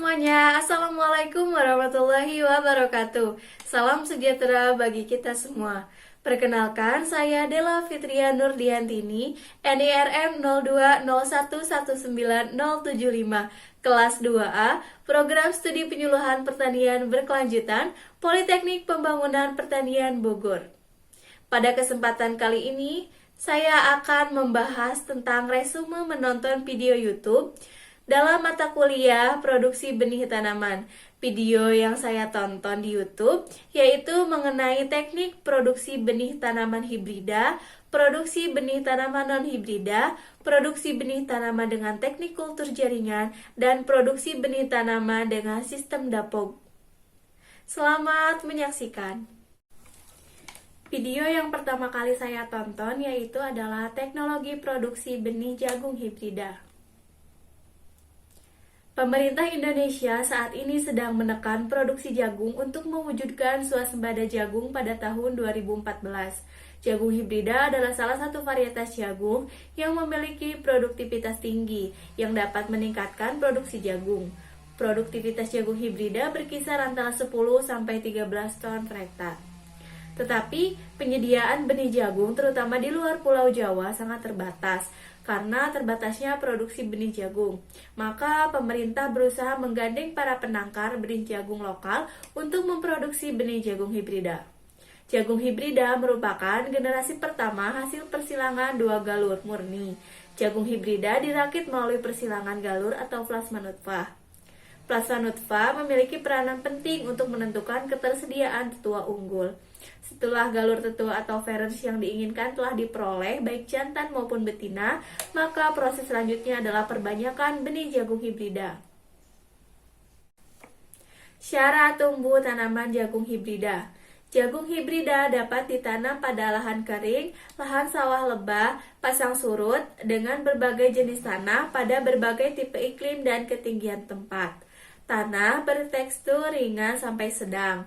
semuanya, Assalamualaikum warahmatullahi wabarakatuh. Salam sejahtera bagi kita semua. Perkenalkan, saya Della Fitria Nurdiantini, NIRM 0201197075, kelas 2A, Program Studi Penyuluhan Pertanian Berkelanjutan, Politeknik Pembangunan Pertanian Bogor. Pada kesempatan kali ini, saya akan membahas tentang resume menonton video YouTube dalam mata kuliah Produksi Benih Tanaman. Video yang saya tonton di YouTube yaitu mengenai teknik produksi benih tanaman hibrida, produksi benih tanaman non-hibrida, produksi benih tanaman dengan teknik kultur jaringan, dan produksi benih tanaman dengan sistem dapur. Selamat menyaksikan. Video yang pertama kali saya tonton yaitu adalah teknologi produksi benih jagung hibrida. Pemerintah Indonesia saat ini sedang menekan produksi jagung untuk mewujudkan swasembada jagung pada tahun 2014. Jagung hibrida adalah salah satu varietas jagung yang memiliki produktivitas tinggi yang dapat meningkatkan produksi jagung. Produktivitas jagung hibrida berkisar antara 10 sampai 13 ton per hektar. Tetapi penyediaan benih jagung terutama di luar Pulau Jawa sangat terbatas karena terbatasnya produksi benih jagung. Maka pemerintah berusaha menggandeng para penangkar benih jagung lokal untuk memproduksi benih jagung hibrida. Jagung hibrida merupakan generasi pertama hasil persilangan dua galur murni. Jagung hibrida dirakit melalui persilangan galur atau plasma nutfah. Plasma nutfah memiliki peranan penting untuk menentukan ketersediaan tetua unggul. Setelah galur tetua atau varens yang diinginkan telah diperoleh baik jantan maupun betina, maka proses selanjutnya adalah perbanyakan benih jagung hibrida. Syarat tumbuh tanaman jagung hibrida. Jagung hibrida dapat ditanam pada lahan kering, lahan sawah lebah, pasang surut, dengan berbagai jenis tanah pada berbagai tipe iklim dan ketinggian tempat. Tanah bertekstur ringan sampai sedang.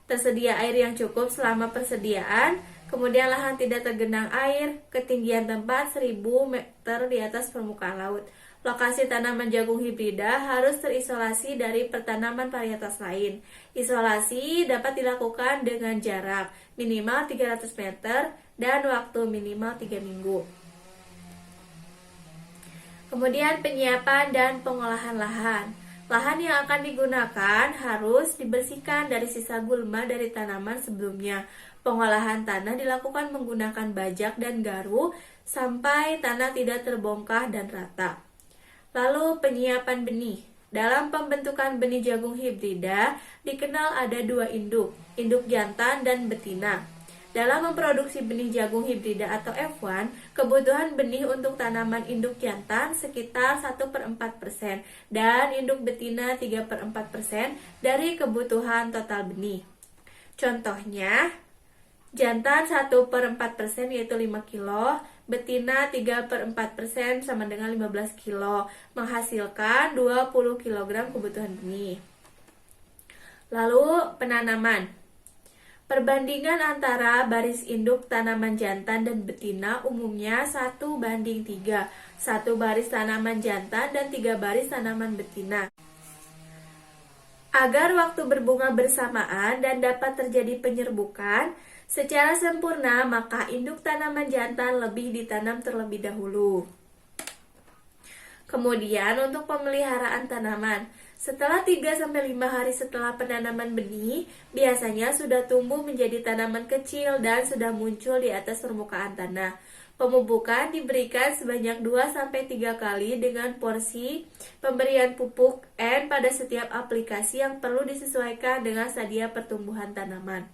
Tersedia air yang cukup selama persediaan, kemudian lahan tidak tergenang air, ketinggian tempat 1000 meter di atas permukaan laut. Lokasi tanaman jagung hibrida harus terisolasi dari pertanaman varietas lain. Isolasi dapat dilakukan dengan jarak minimal 300 meter dan waktu minimal 3 minggu. Kemudian penyiapan dan pengolahan lahan. Lahan yang akan digunakan harus dibersihkan dari sisa gulma dari tanaman sebelumnya. Pengolahan tanah dilakukan menggunakan bajak dan garu sampai tanah tidak terbongkah dan rata. Lalu penyiapan benih. Dalam pembentukan benih jagung hibrida dikenal ada dua induk jantan dan betina. Dalam memproduksi benih jagung hibrida atau F1, kebutuhan benih untuk tanaman induk jantan sekitar 1/4% dan induk betina 3/4% dari kebutuhan total benih. Contohnya, jantan 1/4% yaitu 5 kilo, betina 3/4% sama dengan 15 kilo, menghasilkan 20 kg kebutuhan benih. Lalu penanaman. Perbandingan antara baris induk tanaman jantan dan betina umumnya 1:3, 1 baris tanaman jantan dan 3 baris tanaman betina. Agar waktu berbunga bersamaan dan dapat terjadi penyerbukan secara sempurna, maka induk tanaman jantan lebih ditanam terlebih dahulu. Kemudian untuk pemeliharaan tanaman. Setelah 3-5 hari setelah penanaman benih, biasanya sudah tumbuh menjadi tanaman kecil dan sudah muncul di atas permukaan tanah. Pemupukan diberikan sebanyak 2-3 kali dengan porsi pemberian pupuk N pada setiap aplikasi yang perlu disesuaikan dengan stadia pertumbuhan tanaman.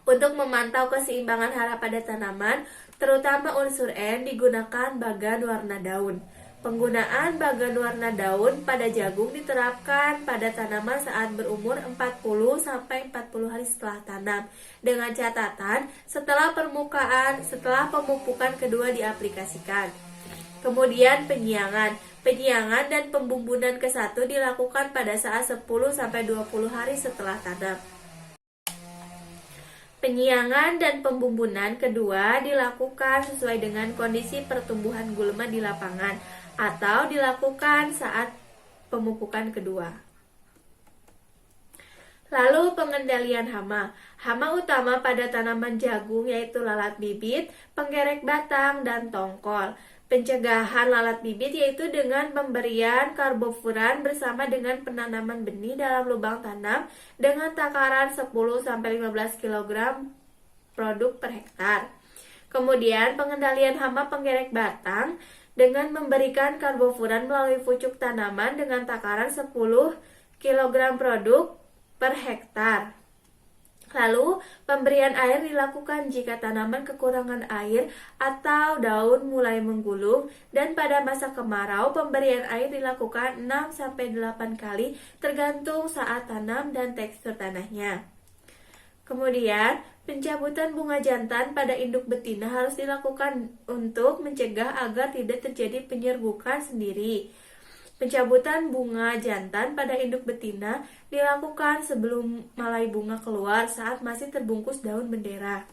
Untuk memantau keseimbangan hara pada tanaman, terutama unsur N, digunakan bagan warna daun. Penggunaan bagan warna daun pada jagung diterapkan pada tanaman saat berumur 40-40 hari setelah tanam, dengan catatan setelah pemupukan kedua diaplikasikan. Kemudian penyiangan dan pembumbunan ke-1 dilakukan pada saat 10-20 hari setelah tanam. Penyiangan dan pembumbunan kedua dilakukan sesuai dengan kondisi pertumbuhan gulma di lapangan atau dilakukan saat pemupukan kedua. Lalu pengendalian hama. Hama utama pada tanaman jagung yaitu lalat bibit, penggerek batang, dan tongkol. Pencegahan lalat bibit yaitu dengan pemberian karbofuran bersama dengan penanaman benih dalam lubang tanam dengan takaran 10-15 kg produk per hektar. Kemudian pengendalian hama penggerek batang dengan memberikan karbofuran melalui pucuk tanaman dengan takaran 10 kg produk per hektar. Lalu, pemberian air dilakukan jika tanaman kekurangan air atau daun mulai menggulung, dan pada masa kemarau pemberian air dilakukan 6-8 kali tergantung saat tanam dan tekstur tanahnya. Kemudian, pencabutan bunga jantan pada induk betina harus dilakukan untuk mencegah agar tidak terjadi penyerbukan sendiri. Pencabutan bunga jantan pada induk betina dilakukan sebelum malai bunga keluar saat masih terbungkus daun bendera.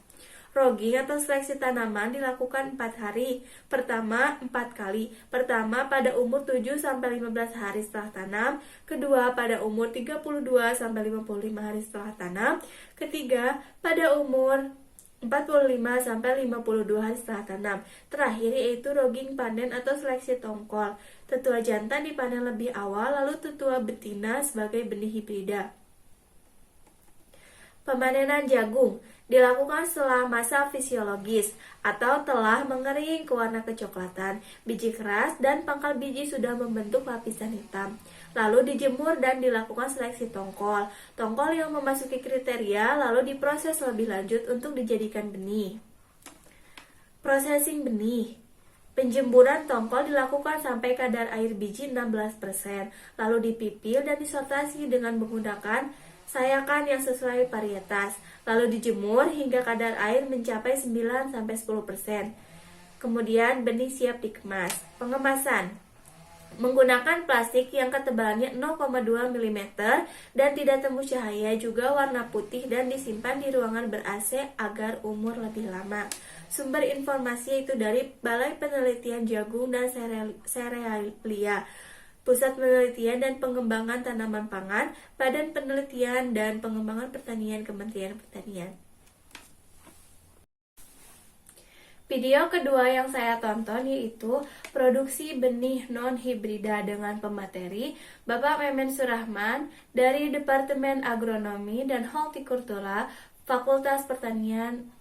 Rogging atau seleksi tanaman dilakukan 4 hari. Pertama, 4 kali. Pertama pada umur 7-15 hari setelah tanam. Kedua pada umur 32-55 hari setelah tanam. Ketiga pada umur 45-52 hari setelah tanam. Terakhir yaitu rogging panen atau seleksi tongkol. Tetua jantan dipanen lebih awal, lalu tetua betina sebagai benih hibrida. Pemanenan jagung dilakukan setelah masa fisiologis atau telah mengering ke warna kecoklatan, biji keras dan pangkal biji sudah membentuk lapisan hitam. Lalu dijemur dan dilakukan seleksi tongkol. Tongkol yang memasuki kriteria lalu diproses lebih lanjut untuk dijadikan benih. Processing benih. Penjemburan tongkol dilakukan sampai kadar air biji 16%, lalu dipipil dan disortasi dengan menggunakan sayakan yang sesuai varietas, lalu dijemur hingga kadar air mencapai 9-10%. Kemudian benih siap dikemas. Pengemasan menggunakan plastik yang ketebalannya 0,2 mm dan tidak tembus cahaya, juga warna putih, dan disimpan di ruangan ber-AC agar umur lebih lama. Sumber informasi yaitu dari Balai Penelitian Jagung dan Serealia, Pusat Penelitian dan Pengembangan Tanaman Pangan, Badan Penelitian dan Pengembangan Pertanian, Kementerian Pertanian. Video kedua yang saya tonton yaitu produksi benih non-hibrida dengan pemateri Bapak Memen Surahman dari Departemen Agronomi dan Hortikultura Fakultas Pertanian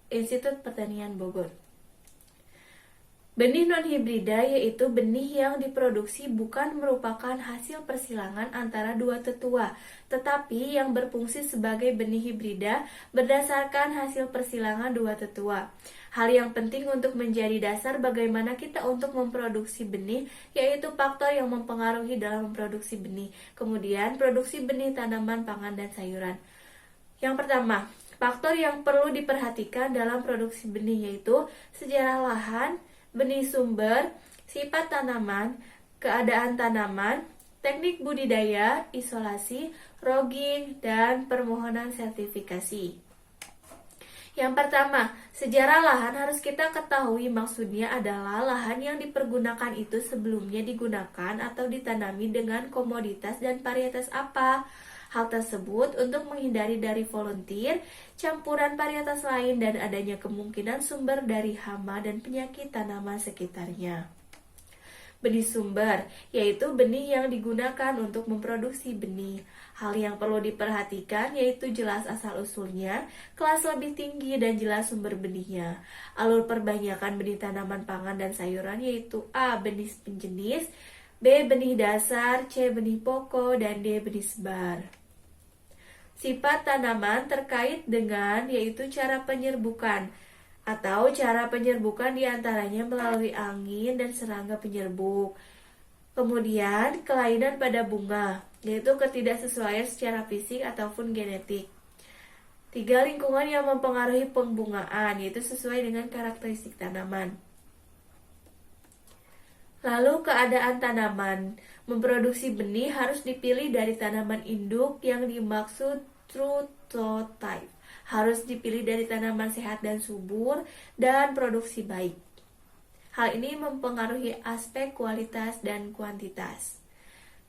Institut Pertanian Bogor. Benih non-hibrida yaitu benih yang diproduksi bukan merupakan hasil persilangan antara dua tetua, tetapi yang berfungsi sebagai benih hibrida berdasarkan hasil persilangan dua tetua. Hal yang penting untuk menjadi dasar bagaimana kita untuk memproduksi benih yaitu faktor yang mempengaruhi dalam memproduksi benih. Kemudian produksi benih tanaman pangan dan sayuran. Yang pertama, faktor yang perlu diperhatikan dalam produksi benih yaitu sejarah lahan, benih sumber, sifat tanaman, keadaan tanaman, teknik budidaya, isolasi, rogging, dan permohonan sertifikasi. Yang pertama, sejarah lahan harus kita ketahui, maksudnya adalah lahan yang dipergunakan itu sebelumnya digunakan atau ditanami dengan komoditas dan varietas apa. Hal tersebut untuk menghindari dari volunteer, campuran varietas lain, dan adanya kemungkinan sumber dari hama dan penyakit tanaman sekitarnya. Benih sumber, yaitu benih yang digunakan untuk memproduksi benih. Hal yang perlu diperhatikan yaitu jelas asal-usulnya, kelas lebih tinggi, dan jelas sumber benihnya. Alur perbanyakan benih tanaman pangan dan sayuran yaitu A. Benih penjenis, B. Benih dasar, C. Benih pokok, dan D. Benih sebar. Sifat tanaman terkait dengan yaitu cara penyerbukan atau cara penyerbukan diantaranya melalui angin dan serangga penyerbuk. Kemudian kelainan pada bunga yaitu ketidaksesuaian secara fisik ataupun genetik. 3. Lingkungan yang mempengaruhi pembungaan yaitu sesuai dengan karakteristik tanaman. Lalu keadaan tanaman. Memproduksi benih harus dipilih dari tanaman induk yang dimaksud true to type. Harus dipilih dari tanaman sehat dan subur dan produksi baik. Hal ini mempengaruhi aspek kualitas dan kuantitas.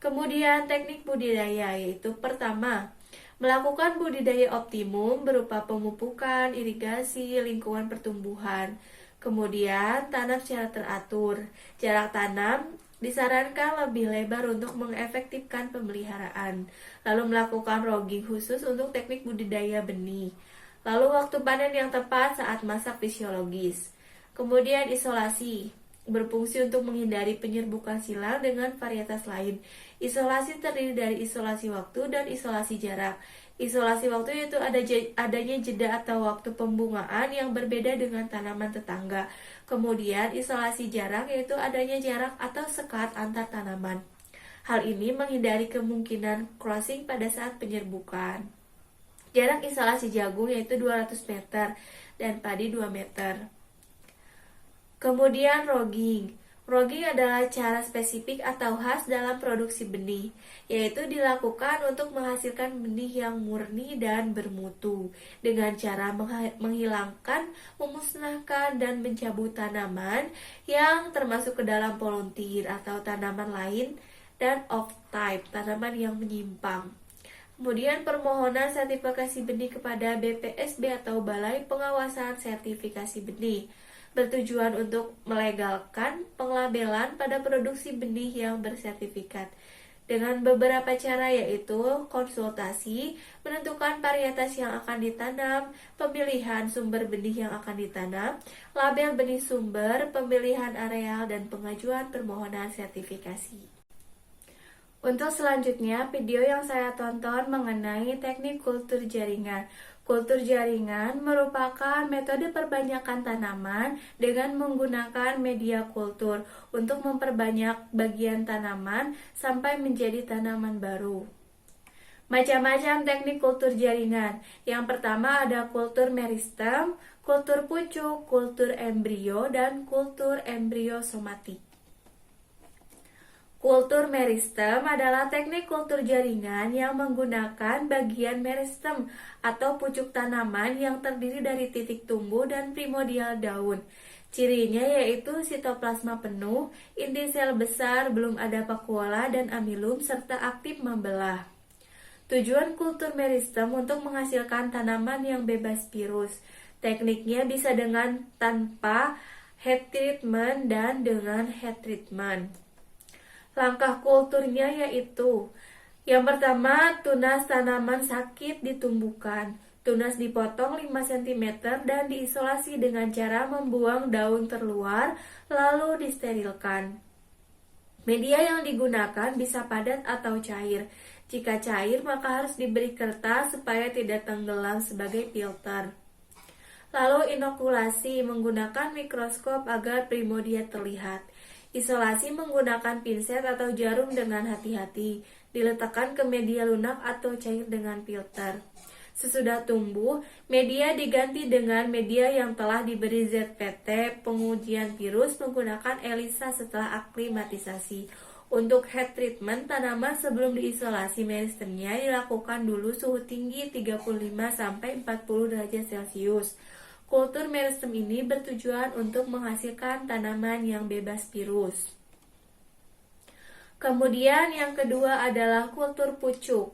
Kemudian teknik budidaya yaitu pertama, melakukan budidaya optimum berupa pemupukan, irigasi, lingkungan pertumbuhan. Kemudian tanam secara teratur. Jarak tanam disarankan lebih lebar untuk mengefektifkan pemeliharaan. Lalu melakukan rogging khusus untuk teknik budidaya benih. Lalu waktu panen yang tepat saat masak fisiologis. Kemudian isolasi berfungsi untuk menghindari penyerbukan silang dengan varietas lain. Isolasi terdiri dari isolasi waktu dan isolasi jarak. Isolasi waktu yaitu adanya jeda atau waktu pembungaan yang berbeda dengan tanaman tetangga. Kemudian isolasi jarak yaitu adanya jarak atau sekat antar tanaman. Hal ini menghindari kemungkinan crossing pada saat penyerbukan. Jarak isolasi jagung yaitu 200 meter dan padi 2 meter. Kemudian rogging. Rogging adalah cara spesifik atau khas dalam produksi benih, yaitu dilakukan untuk menghasilkan benih yang murni dan bermutu dengan cara menghilangkan, memusnahkan, dan mencabut tanaman yang termasuk ke dalam volunteer atau tanaman lain dan off-type, tanaman yang menyimpang. Kemudian permohonan sertifikasi benih kepada BPSB atau Balai Pengawasan Sertifikasi Benih bertujuan untuk melegalkan penglabelan pada produksi benih yang bersertifikat dengan beberapa cara yaitu konsultasi, menentukan varietas yang akan ditanam, pemilihan sumber benih yang akan ditanam, label benih sumber, pemilihan areal, dan pengajuan permohonan sertifikasi. Untuk selanjutnya, video yang saya tonton mengenai teknik kultur jaringan. Kultur jaringan merupakan metode perbanyakan tanaman dengan menggunakan media kultur untuk memperbanyak bagian tanaman sampai menjadi tanaman baru. Macam-macam teknik kultur jaringan. Yang pertama ada kultur meristem, kultur pucuk, kultur embrio, dan kultur embriosomatik. Kultur meristem adalah teknik kultur jaringan yang menggunakan bagian meristem atau pucuk tanaman yang terdiri dari titik tumbuh dan primordial daun. Cirinya yaitu sitoplasma penuh, inti sel besar, belum ada vakuola dan amilum, serta aktif membelah. Tujuan kultur meristem untuk menghasilkan tanaman yang bebas virus. Tekniknya bisa dengan tanpa head treatment dan dengan head treatment. Langkah kulturnya yaitu yang pertama, tunas tanaman sakit ditumbuhkan. Tunas dipotong 5 cm dan diisolasi dengan cara membuang daun terluar lalu disterilkan. Media yang digunakan bisa padat atau cair. Jika cair maka harus diberi kertas supaya tidak tenggelam sebagai filter. Lalu inokulasi menggunakan mikroskop agar primordia terlihat. Isolasi menggunakan pinset atau jarum dengan hati-hati, diletakkan ke media lunak atau cair dengan filter. Sesudah tumbuh, media diganti dengan media yang telah diberi ZPT, pengujian virus menggunakan ELISA setelah aklimatisasi. Untuk head treatment, tanaman sebelum diisolasi meristemnya dilakukan dulu suhu tinggi 35-40 derajat Celcius. Kultur meristem ini bertujuan untuk menghasilkan tanaman yang bebas virus. Kemudian yang kedua adalah kultur pucuk.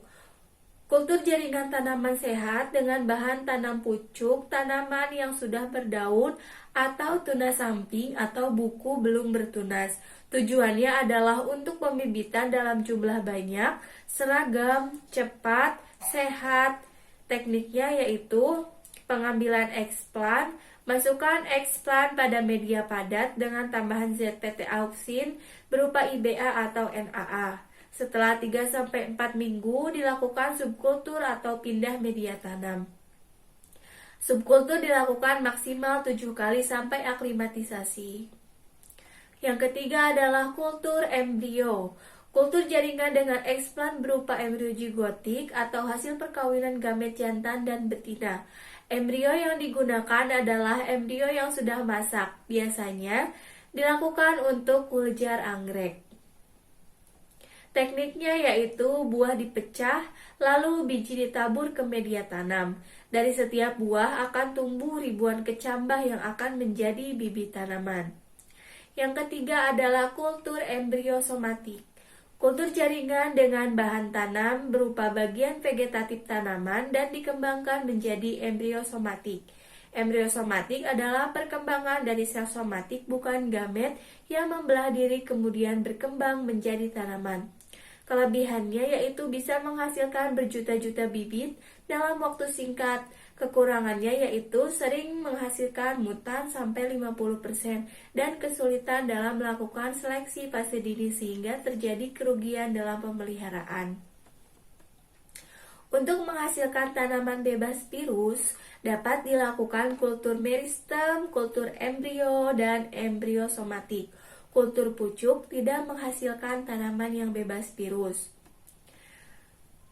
Kultur jaringan tanaman sehat dengan bahan tanam pucuk, tanaman yang sudah berdaun atau tunas samping atau buku belum bertunas. Tujuannya adalah untuk pembibitan dalam jumlah banyak, seragam, cepat, sehat. Tekniknya yaitu pengambilan eksplan, masukkan eksplan pada media padat dengan tambahan ZPT auksin berupa IBA atau NAA. Setelah 3-4 minggu dilakukan subkultur atau pindah media tanam. Subkultur dilakukan maksimal 7 kali sampai aklimatisasi. Yang ketiga adalah kultur embrio. Kultur jaringan dengan eksplan berupa embrio zigotik atau hasil perkawinan gamet jantan dan betina. Embrio yang digunakan adalah embrio yang sudah masak, biasanya dilakukan untuk kuljar anggrek. Tekniknya yaitu buah dipecah, lalu biji ditabur ke media tanam. Dari setiap buah akan tumbuh ribuan kecambah yang akan menjadi bibit tanaman. Yang ketiga adalah kultur embriosomatik. Kultur jaringan dengan bahan tanam berupa bagian vegetatif tanaman dan dikembangkan menjadi embrio somatik. Embrio somatik adalah perkembangan dari sel somatik bukan gamet yang membelah diri kemudian berkembang menjadi tanaman. Kelebihannya yaitu bisa menghasilkan berjuta-juta bibit dalam waktu singkat. Kekurangannya yaitu sering menghasilkan mutan sampai 50% dan kesulitan dalam melakukan seleksi fase dini sehingga terjadi kerugian dalam pemeliharaan. Untuk menghasilkan tanaman bebas virus, dapat dilakukan kultur meristem, kultur embrio, dan embrio somatik. Kultur pucuk tidak menghasilkan tanaman yang bebas virus.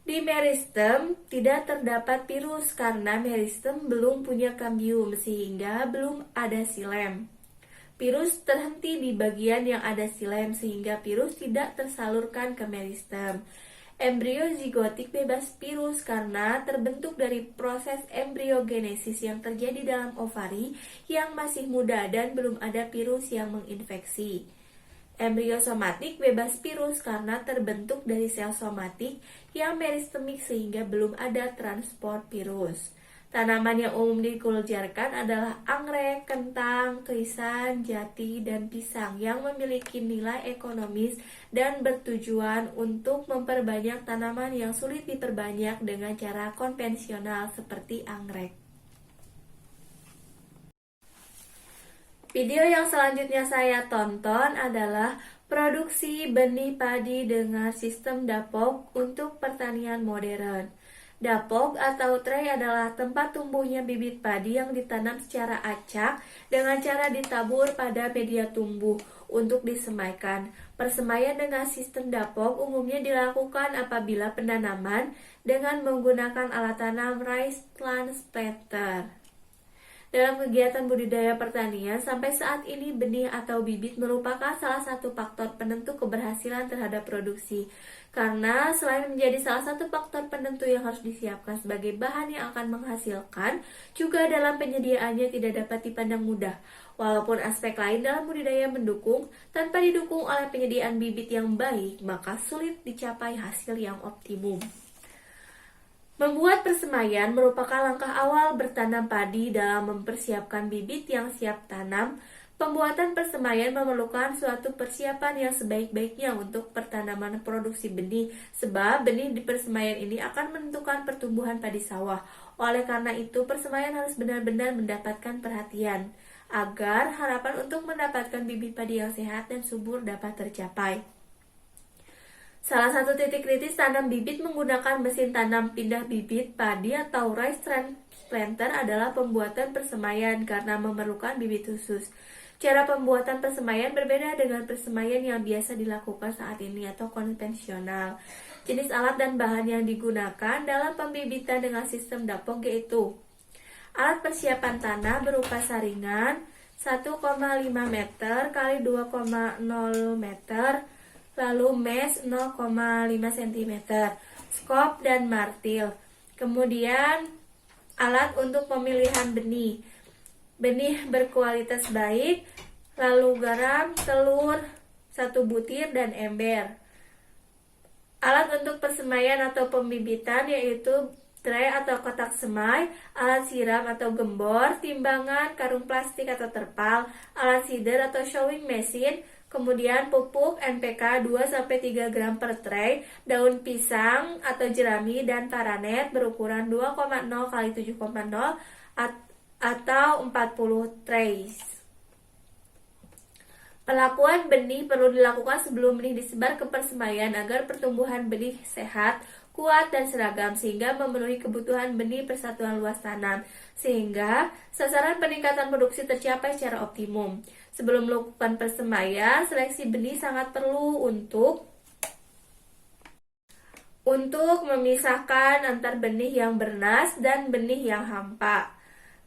Di meristem tidak terdapat virus karena meristem belum punya kambium sehingga belum ada silem. Virus terhenti di bagian yang ada silem sehingga virus tidak tersalurkan ke meristem. Embrio zigotik bebas virus karena terbentuk dari proses embriogenesis yang terjadi dalam ovari yang masih muda dan belum ada virus yang menginfeksi. Embrio somatik bebas virus karena terbentuk dari sel somatik yang meristemik sehingga belum ada transport virus. Tanaman yang umum dikulturkan adalah anggrek, kentang, krisan, jati, dan pisang yang memiliki nilai ekonomis dan bertujuan untuk memperbanyak tanaman yang sulit diperbanyak dengan cara konvensional seperti anggrek. Video yang selanjutnya saya tonton adalah produksi benih padi dengan sistem dapog untuk pertanian modern. Dapog atau tray adalah tempat tumbuhnya bibit padi yang ditanam secara acak dengan cara ditabur pada media tumbuh untuk disemaikan. Persemaian dengan sistem dapog umumnya dilakukan apabila penanaman dengan menggunakan alat tanam rice transplanter. Dalam kegiatan budidaya pertanian, sampai saat ini benih atau bibit merupakan salah satu faktor penentu keberhasilan terhadap produksi. Karena selain menjadi salah satu faktor penentu yang harus disiapkan sebagai bahan yang akan menghasilkan, juga dalam penyediaannya tidak dapat dipandang mudah. Walaupun aspek lain dalam budidaya mendukung, tanpa didukung oleh penyediaan bibit yang baik, maka sulit dicapai hasil yang optimum. Membuat persemaian merupakan langkah awal bertanam padi dalam mempersiapkan bibit yang siap tanam. Pembuatan persemaian memerlukan suatu persiapan yang sebaik-baiknya untuk pertanaman produksi benih, sebab benih di persemaian ini akan menentukan pertumbuhan padi sawah. Oleh karena itu, persemaian harus benar-benar mendapatkan perhatian, agar harapan untuk mendapatkan bibit padi yang sehat dan subur dapat tercapai. Salah satu titik kritis tanam bibit menggunakan mesin tanam pindah bibit padi atau rice transplanter adalah pembuatan persemaian karena memerlukan bibit khusus. Cara pembuatan persemaian berbeda dengan persemaian yang biasa dilakukan saat ini atau konvensional. Jenis alat dan bahan yang digunakan dalam pembibitan dengan sistem dapog yaitu alat persiapan tanah berupa saringan 1,5 meter x 2,0 meter, lalu mesh 0,5 cm, skop dan martil. Kemudian alat untuk pemilihan benih. Benih berkualitas baik, lalu garam, telur, 1 butir dan ember. Alat untuk persemaian atau pembibitan yaitu tray atau kotak semai, alat siram atau gembor, timbangan, karung plastik atau terpal, alat seeder atau sowing machine, kemudian pupuk NPK 2-3 gram per tray, daun pisang atau jerami dan paranet berukuran 2,0 x 7,0 atau 40 trays. Pelakuan benih perlu dilakukan sebelum benih disebar ke persemaian agar pertumbuhan benih sehat, kuat, dan seragam sehingga memenuhi kebutuhan benih persatuan luas tanam, sehingga sasaran peningkatan produksi tercapai secara optimum. Sebelum melakukan persemaian, seleksi benih sangat perlu untuk memisahkan antar benih yang bernas dan benih yang hampa.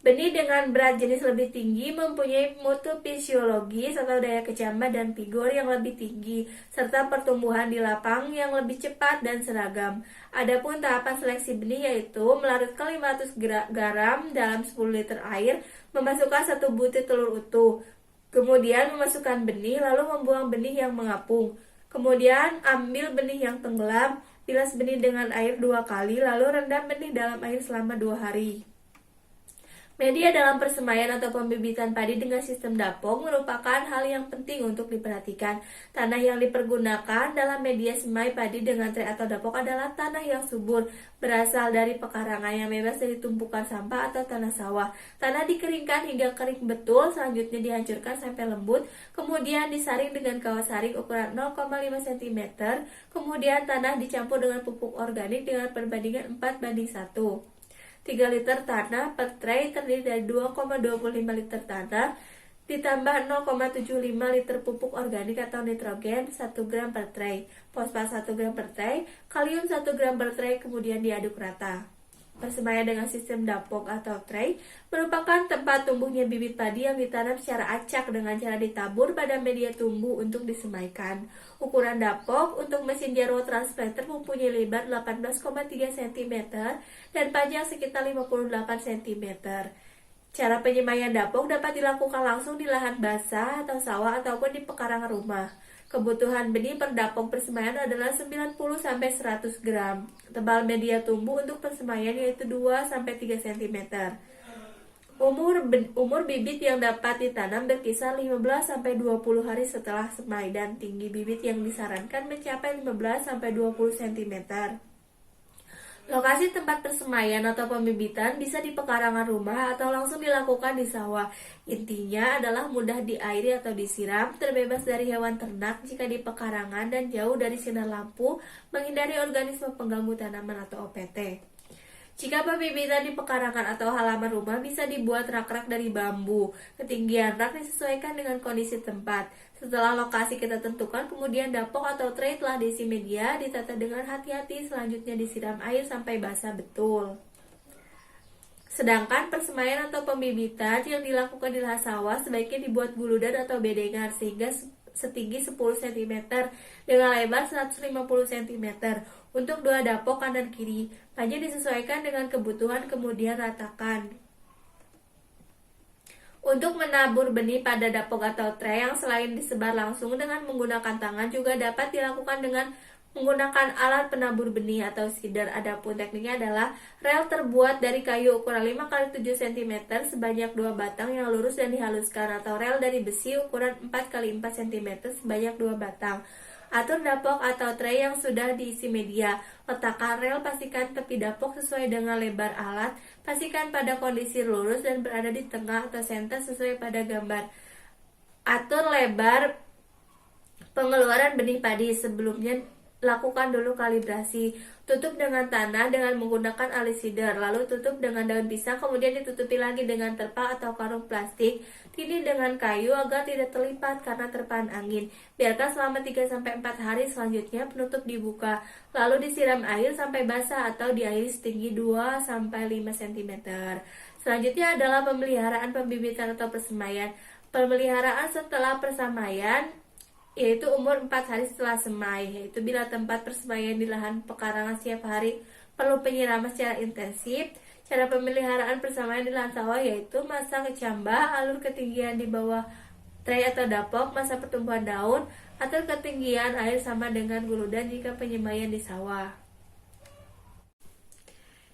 Benih dengan berat jenis lebih tinggi mempunyai mutu fisiologis atau daya kecambah dan vigor yang lebih tinggi, serta pertumbuhan di lapang yang lebih cepat dan seragam. Adapun tahapan seleksi benih yaitu melarutkan 500 garam dalam 10 liter air, memasukkan 1 butir telur utuh, kemudian memasukkan benih lalu membuang benih yang mengapung. Kemudian ambil benih yang tenggelam, bilas benih dengan air 2 kali, lalu rendam benih dalam air selama 2 hari. Media dalam persemaian atau pembibitan padi dengan sistem dapong merupakan hal yang penting untuk diperhatikan. Tanah yang dipergunakan dalam media semai padi dengan tray atau dapong adalah tanah yang subur, berasal dari pekarangan yang bebas dari tumpukan sampah atau tanah sawah. Tanah dikeringkan hingga kering betul, selanjutnya dihancurkan sampai lembut, kemudian disaring dengan kawat saring ukuran 0,5 cm, kemudian tanah dicampur dengan pupuk organik dengan perbandingan 4:1. 3 liter tanah per tray terdiri dari 2,25 liter tanah ditambah 0,75 liter pupuk organik atau nitrogen 1 gram per tray, fosfat 1 gram per tray, kalium 1 gram per tray, kemudian diaduk rata. Persemaian dengan sistem dapong atau tray merupakan tempat tumbuhnya bibit padi yang ditanam secara acak dengan cara ditabur pada media tumbuh untuk disemaikan. Ukuran dapong untuk mesin Jarwo transplanter mempunyai lebar 18,3 cm dan panjang sekitar 58 cm. Cara penyemaian dapong dapat dilakukan langsung di lahan basah atau sawah ataupun di pekarangan rumah. Kebutuhan benih per dapong persemaian adalah 90-100 gram. Tebal media tumbuh untuk persemaian yaitu 2-3 cm. Umur bibit yang dapat ditanam berkisar 15-20 hari setelah semai dan tinggi bibit yang disarankan mencapai 15-20 cm. Lokasi tempat persemaian atau pembibitan bisa di pekarangan rumah atau langsung dilakukan di sawah. Intinya adalah mudah diairi atau disiram, terbebas dari hewan ternak jika di pekarangan dan jauh dari sinar lampu, menghindari organisme pengganggu tanaman atau OPT. Jika pembibitan di pekarangan atau halaman rumah bisa dibuat rak-rak dari bambu. Ketinggian rak disesuaikan dengan kondisi tempat. Setelah lokasi kita tentukan, kemudian dapong atau tray telah diisi media, ditata dengan hati-hati, selanjutnya disiram air sampai basah betul. Sedangkan persemaian atau pembibitan yang dilakukan di lahan sawah sebaiknya dibuat guludan atau bedengan sehingga setinggi 10 cm dengan lebar 150 cm untuk 2 dapong kanan kiri. Panjang disesuaikan dengan kebutuhan, kemudian ratakan. Untuk menabur benih pada dapong atau tray yang selain disebar langsung dengan menggunakan tangan juga dapat dilakukan dengan menggunakan alat penabur benih atau seeder. Adapun tekniknya adalah rel terbuat dari kayu ukuran 5x7 cm sebanyak 2 batang yang lurus dan dihaluskan, atau rel dari besi ukuran 4x4 cm sebanyak 2 batang. Atur dapong atau tray yang sudah diisi media. Letakkan rel, pastikan tepi dapong sesuai dengan lebar alat. Pastikan pada kondisi lurus dan berada di tengah atau senter sesuai pada gambar. Atur lebar pengeluaran benih padi. Sebelumnya lakukan dulu kalibrasi. Tutup dengan tanah dengan menggunakan alis seeder, lalu tutup dengan daun pisang, kemudian ditutupi lagi dengan terpal atau karung plastik. Tindih dengan kayu agar tidak terlipat karena terpaan angin. Biarkan selama 3-4 hari, selanjutnya penutup dibuka. Lalu disiram air sampai basah atau diairi setinggi 2-5 cm. Selanjutnya adalah pemeliharaan pembibitan atau persemaian. Pemeliharaan setelah persemaian yaitu umur 4 hari setelah semai, yaitu bila tempat persemaian di lahan pekarangan setiap hari perlu penyiraman secara intensif. Cara pemeliharaan persemaian di lahan sawah yaitu masa kecambah, alur ketinggian di bawah tray atau dapong, masa pertumbuhan daun, atur ketinggian air sama dengan guludan jika penyemaian di sawah.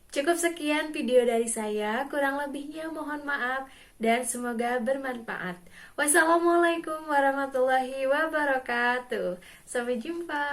Cukup sekian video dari saya, kurang lebihnya mohon maaf dan semoga bermanfaat. Wassalamualaikum warahmatullahi wabarakatuh. Sampai jumpa.